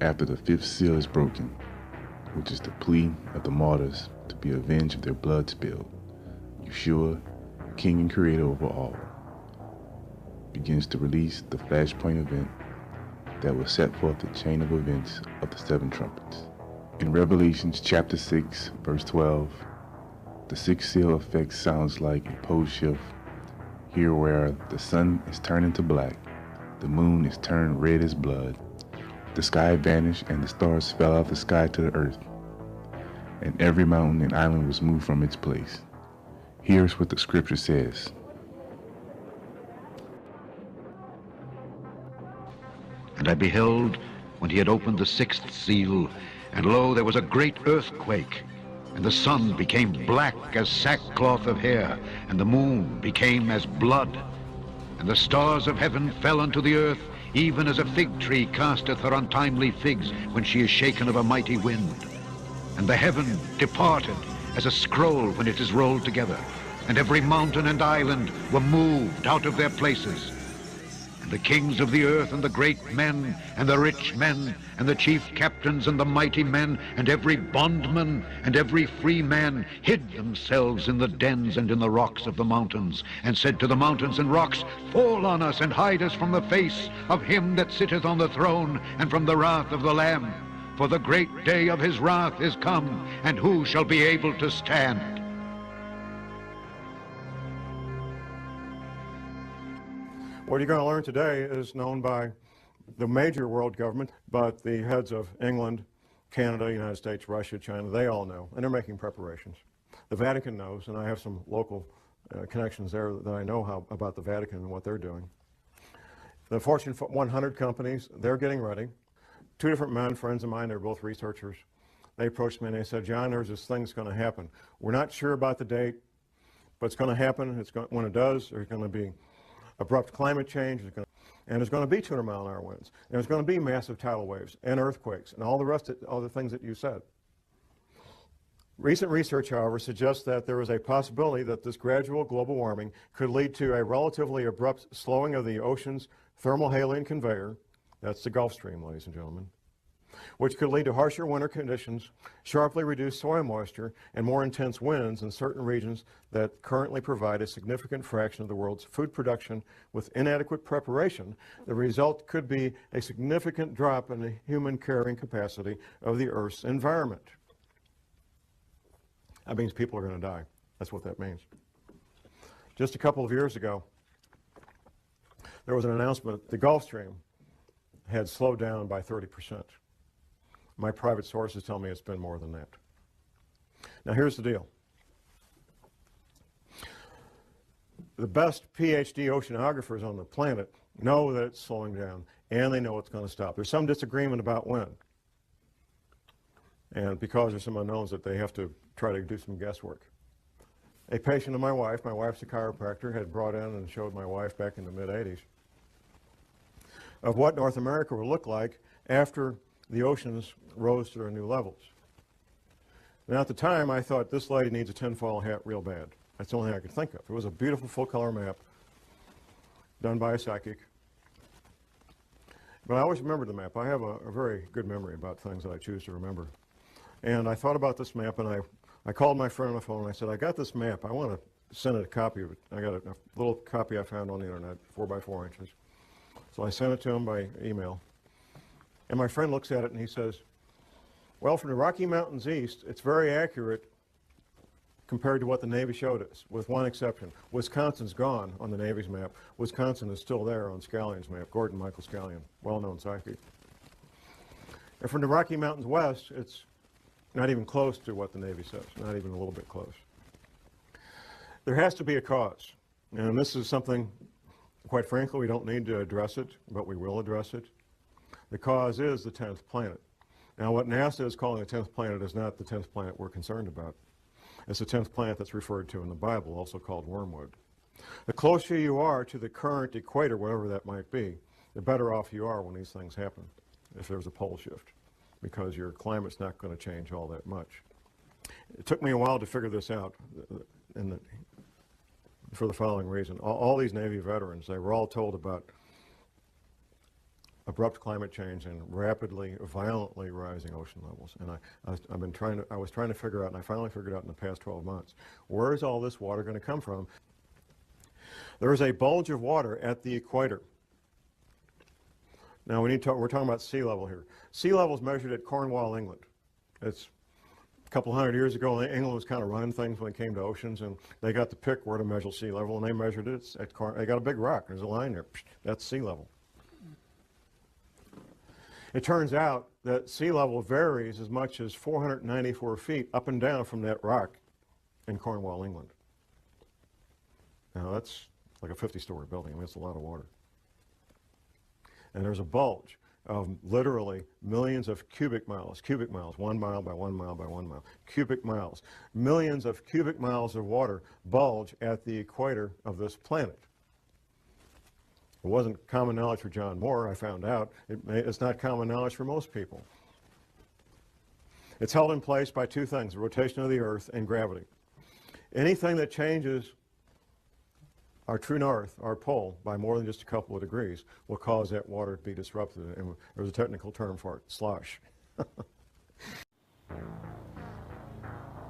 after the fifth seal is broken, which is the plea of the martyrs to be avenged of their blood spilled. Yeshua, King and Creator over all, begins to release the flashpoint event that will set forth the chain of events of the seven trumpets. In Revelations chapter 6, verse 12, the sixth seal effect sounds like a pole shift here where the sun is turned into black, the moon is turned red as blood, the sky vanished and the stars fell out of the sky to the earth, and every mountain and island was moved from its place. Here's what the scripture says. And I beheld, when he had opened the sixth seal, and lo, there was a great earthquake, and the sun became black as sackcloth of hair, and the moon became as blood, and the stars of heaven fell unto the earth, even as a fig tree casteth her untimely figs when she is shaken of a mighty wind. And the heaven departed as a scroll when it is rolled together, and every mountain and island were moved out of their places. And the kings of the earth, and the great men, and the rich men, and the chief captains, and the mighty men, and every bondman, and every free man, hid themselves in the dens and in the rocks of the mountains, and said to the mountains and rocks, Fall on us, and hide us from the face of him that sitteth on the throne, and from the wrath of the Lamb. For the great day of his wrath is come, and who shall be able to stand? What you're going to learn today is known by the major world government, but the heads of England, Canada, United States, Russia, China, they all know, and they're making preparations. The Vatican knows, and I have some local connections there that I know about the Vatican and what they're doing. The Fortune 100 companies, they're getting ready. Two different men, friends of mine, they're both researchers. They approached me and they said, John, there's this thing that's going to happen. We're not sure about the date, but it's going to happen. When it does, there's going to be abrupt climate change, and there's going to be 200-mile-an-hour winds, and there's going to be massive tidal waves and earthquakes and all the things that you said. Recent research, however, suggests that there is a possibility that this gradual global warming could lead to a relatively abrupt slowing of the ocean's thermohaline conveyor, that's the Gulf Stream, ladies and gentlemen, which could lead to harsher winter conditions, sharply reduced soil moisture, and more intense winds in certain regions that currently provide a significant fraction of the world's food production. With inadequate preparation, the result could be a significant drop in the human carrying capacity of the Earth's environment. That means people are going to die. That's what that means. Just a couple of years ago, there was an announcement that the Gulf Stream had slowed down by 30%. My private sources tell me it's been more than that. Now here's the deal. The best PhD oceanographers on the planet know that it's slowing down, and they know it's going to stop. There's some disagreement about when. And because there's some unknowns that they have to try to do some guesswork. A patient of my wife's a chiropractor, had brought in and showed my wife back in the mid-'80s of what North America would look like after the oceans rose to their new levels. Now at the time I thought this lady needs a tinfoil hat real bad. That's the only thing I could think of. It was a beautiful full color map done by a psychic. But I always remember the map. I have a very good memory about things that I choose to remember. And I thought about this map, and I called my friend on the phone and I said, I got this map. I want to send it a copy of it. I got a little copy I found on the internet, 4 by 4 inches. So I sent it to him by email. And my friend looks at it and he says, well, from the Rocky Mountains east, it's very accurate compared to what the Navy showed us, with one exception. Wisconsin's gone on the Navy's map. Wisconsin is still there on Scallion's map, Gordon Michael Scallion, well-known psychic. And from the Rocky Mountains west, it's not even close to what the Navy says, not even a little bit close. There has to be a cause. And this is something, quite frankly, we don't need to address it, but we will address it. The cause is the 10th planet. Now, what NASA is calling the 10th planet is not the 10th planet we're concerned about. It's the 10th planet that's referred to in the Bible, also called Wormwood. The closer you are to the current equator, whatever that might be, the better off you are when these things happen, if there's a pole shift, because your climate's not going to change all that much. It took me a while to figure this out for the following reason. All these Navy veterans, they were all told about abrupt climate change and rapidly, violently rising ocean levels. And I was trying to figure out, and I finally figured out in the past 12 months, where is all this water going to come from? There is a bulge of water at the equator. Now we're talking about sea level here. Sea level is measured at Cornwall, England. It's a couple hundred years ago, England was kind of running things when it came to oceans, and they got to pick where to measure sea level, and they measured it at they got a big rock. There's a line there. That's sea level. It turns out that sea level varies as much as 494 feet up and down from that rock in Cornwall, England. Now that's like a 50-story building. I mean, it's a lot of water. And there's a bulge of literally millions of cubic miles, 1 mile by 1 mile by 1 mile, cubic miles. Millions of cubic miles of water bulge at the equator of this planet. It wasn't common knowledge for John Moore, I found out. It's not common knowledge for most people. It's held in place by two things, the rotation of the Earth and gravity. Anything that changes our true north, our pole, by more than just a couple of degrees will cause that water to be disrupted. And there's a technical term for it, slosh.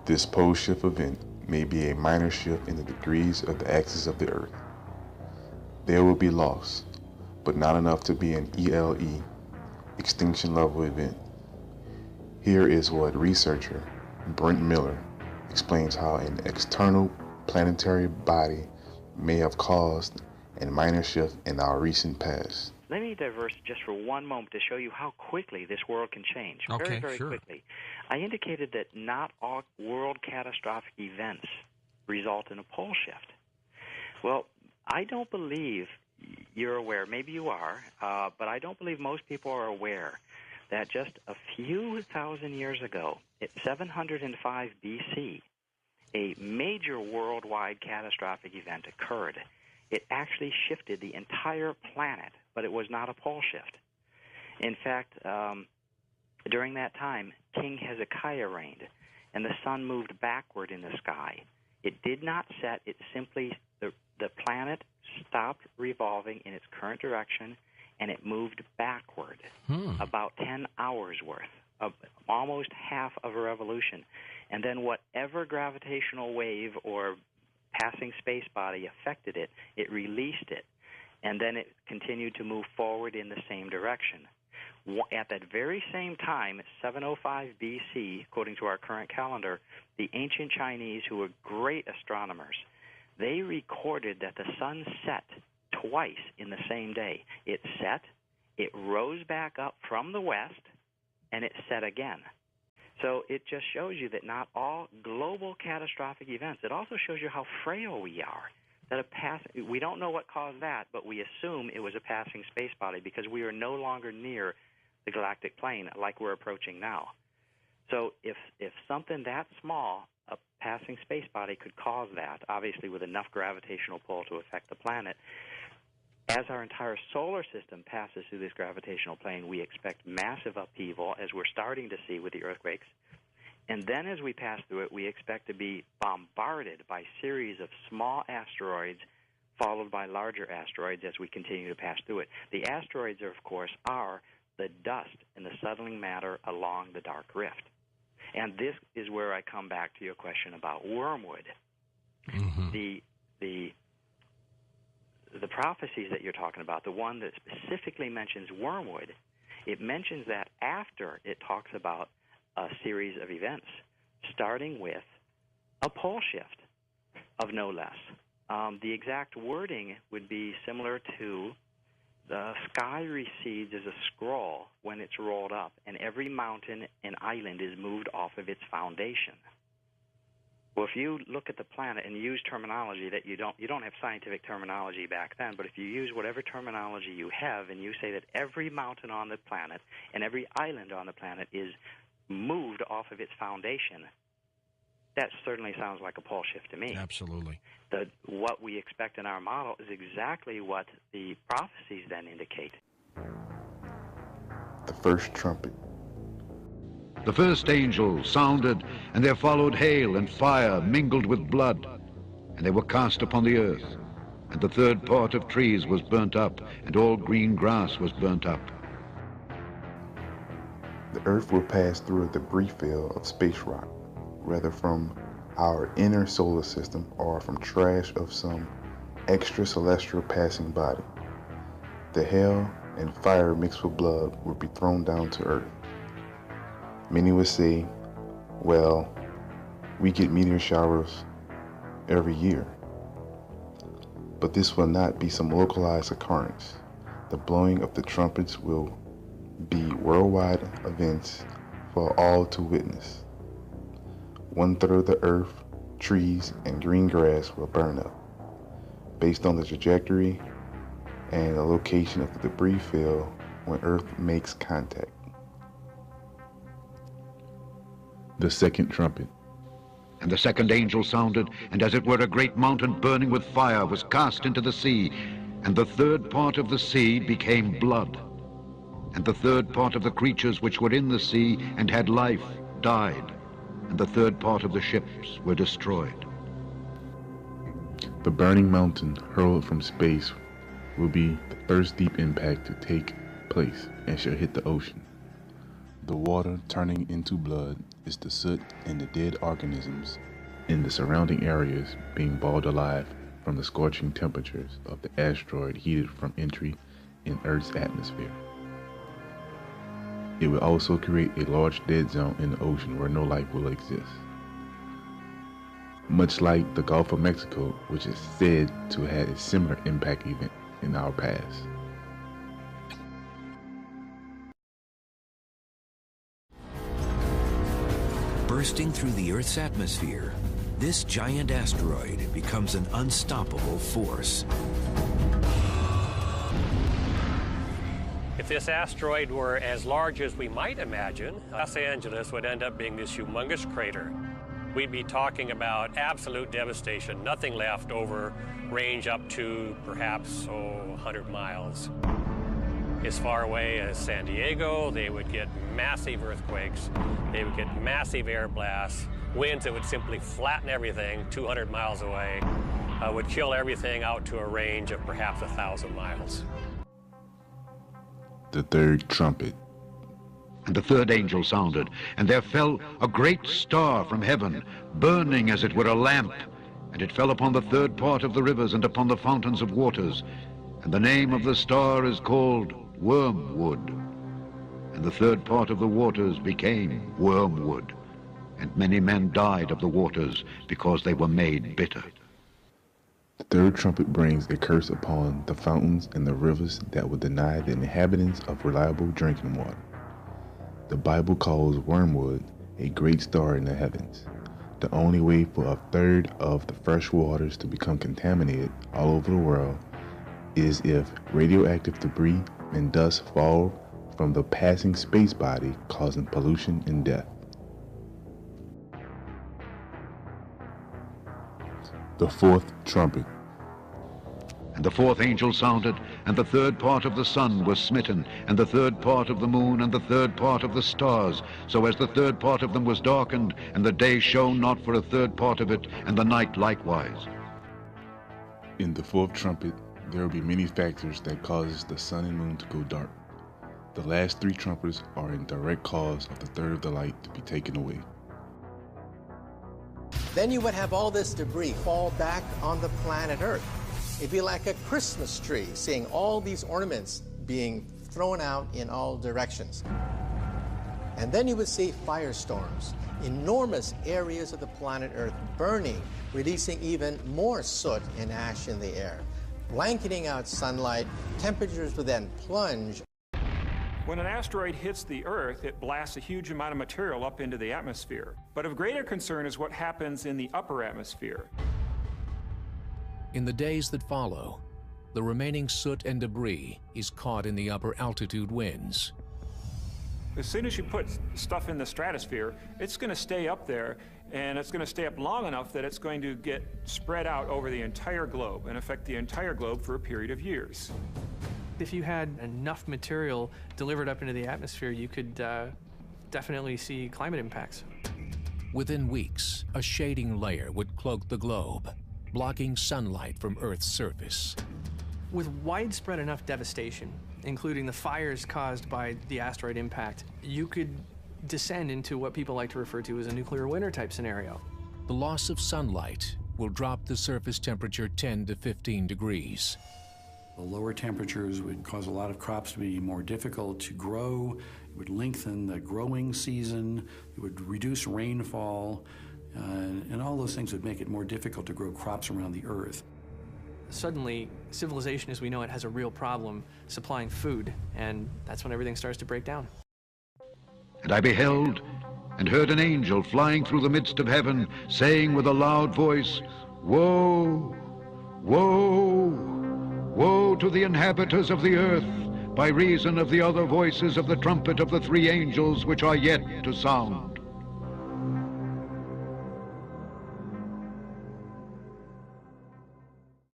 This pole shift event may be a minor shift in the degrees of the axis of the Earth. There will be loss, but not enough to be an ELE, extinction level event. Here is what researcher Brent Miller explains how an external planetary body may have caused a minor shift in our recent past. Let me diverse just for one moment to show you how quickly this world can change. Okay, very sure. quickly. I indicated that not all world catastrophic events result in a pole shift. Well, I don't believe you're aware, maybe you are, but I don't believe most people are aware that just a few thousand years ago, at 705 BC, a major worldwide catastrophic event occurred. It actually shifted the entire planet, but it was not a pole shift. In fact, during that time, King Hezekiah reigned, and the sun moved backward in the sky. It did not set, it simply, the planet stopped revolving in its current direction, and it moved backward about 10 hours worth, almost half of a revolution. And then whatever gravitational wave or passing space body affected it, it released it, and then it continued to move forward in the same direction. At that very same time, 705 BC, according to our current calendar, the ancient Chinese, who were great astronomers, they recorded that the sun set twice in the same day. It set, it rose back up from the west, and it set again. So it just shows you that not all global catastrophic events, it also shows you how frail we are. That we don't know what caused that, but we assume it was a passing space body because we are no longer near the galactic plane like we're approaching now. So if something that small, a passing space body, could cause that, obviously with enough gravitational pull to affect the planet, as our entire solar system passes through this gravitational plane, we expect massive upheaval, as we're starting to see with the earthquakes. And then as we pass through it, we expect to be bombarded by series of small asteroids followed by larger asteroids as we continue to pass through it. The asteroids, of course, are the dust and the settling matter along the dark rift. And this is where I come back to your question about wormwood. Mm-hmm. The prophecies that you're talking about, the one that specifically mentions wormwood, it mentions that after it talks about a series of events, starting with a pole shift of no less. The exact wording would be similar to the sky recedes as a scroll when it's rolled up, and every mountain and island is moved off of its foundation. Well, if you look at the planet and use terminology that you don't have scientific terminology back then, but if you use whatever terminology you have and you say that every mountain on the planet and every island on the planet is moved off of its foundation, that certainly sounds like a pole shift to me. Absolutely. What we expect in our model is exactly what the prophecies then indicate. The first trumpet. The first angel sounded, and there followed hail and fire mingled with blood, and they were cast upon the earth. And the third part of trees was burnt up, and all green grass was burnt up, The Earth will pass through a debris field of space rock, whether from our inner solar system or from trash of some extracelestial passing body. The hail and fire mixed with blood will be thrown down to Earth. Many would say, well, we get meteor showers every year. But this will not be some localized occurrence. The blowing of the trumpets will be worldwide events for all to witness. 1/3 of the earth, trees, and green grass will burn up, based on the trajectory and the location of the debris field when Earth makes contact. The second trumpet. And the second angel sounded, and as it were a great mountain burning with fire was cast into the sea, and the third part of the sea became blood. And the third part of the creatures which were in the sea and had life died, and the third part of the ships were destroyed. The burning mountain hurled from space will be the first deep impact to take place and shall hit the ocean. The water turning into blood is the soot and the dead organisms in the surrounding areas being boiled alive from the scorching temperatures of the asteroid heated from entry in Earth's atmosphere. It will also create a large dead zone in the ocean where no life will exist. Much like the Gulf of Mexico, which is said to have had a similar impact event in our past. Bursting through the Earth's atmosphere, this giant asteroid becomes an unstoppable force. If this asteroid were as large as we might imagine, Los Angeles would end up being this humongous crater. We'd be talking about absolute devastation, nothing left over range up to perhaps 100 miles. As far away as San Diego, they would get massive earthquakes, they would get massive air blasts, winds that would simply flatten everything 200 miles away, would kill everything out to a range of perhaps 1,000 miles. The third trumpet. And the third angel sounded, and there fell a great star from heaven, burning as it were a lamp, and it fell upon the third part of the rivers and upon the fountains of waters. And the name of the star is called Wormwood. And the third part of the waters became wormwood, and many men died of the waters because they were made bitter. The third trumpet brings a curse upon the fountains and the rivers that will deny the inhabitants of reliable drinking water. The Bible calls wormwood a great star in the heavens. The only way for 1/3 of the fresh waters to become contaminated all over the world is if radioactive debris and dust fall from the passing space body, causing pollution and death. The fourth trumpet. And the fourth angel sounded, and the third part of the sun was smitten, and the third part of the moon, and the third part of the stars, so as the third part of them was darkened, and the day shone not for 1/3 part of it, and the night likewise. In the fourth trumpet, there will be many factors that causes the sun and moon to go dark. The last 3 trumpets are in direct cause of the third of the light to be taken away. Then you would have all this debris fall back on the planet Earth. It'd be like a Christmas tree, seeing all these ornaments being thrown out in all directions. And then you would see firestorms, enormous areas of the planet Earth burning, releasing even more soot and ash in the air. Blanketing out sunlight, temperatures would then plunge. When an asteroid hits the Earth, it blasts a huge amount of material up into the atmosphere. But of greater concern is what happens in the upper atmosphere. In the days that follow, the remaining soot and debris is caught in the upper altitude winds. As soon as you put stuff in the stratosphere, it's going to stay up there, and it's going to stay up long enough that it's going to get spread out over the entire globe and affect the entire globe for a period of years. If you had enough material delivered up into the atmosphere, you could definitely see climate impacts. Within weeks, a shading layer would cloak the globe, blocking sunlight from Earth's surface. With widespread enough devastation, including the fires caused by the asteroid impact, you could descend into what people like to refer to as a nuclear winter type scenario. The loss of sunlight will drop the surface temperature 10 to 15 degrees. The lower temperatures would cause a lot of crops to be more difficult to grow. It would lengthen the growing season. It would reduce rainfall. And all those things would make it more difficult to grow crops around the Earth. Suddenly, civilization as we know it has a real problem supplying food, and that's when everything starts to break down. And I beheld and heard an angel flying through the midst of heaven, saying with a loud voice, Woe, woe, woe to the inhabitants of the earth, by reason of the other voices of the trumpet of the three angels which are yet to sound.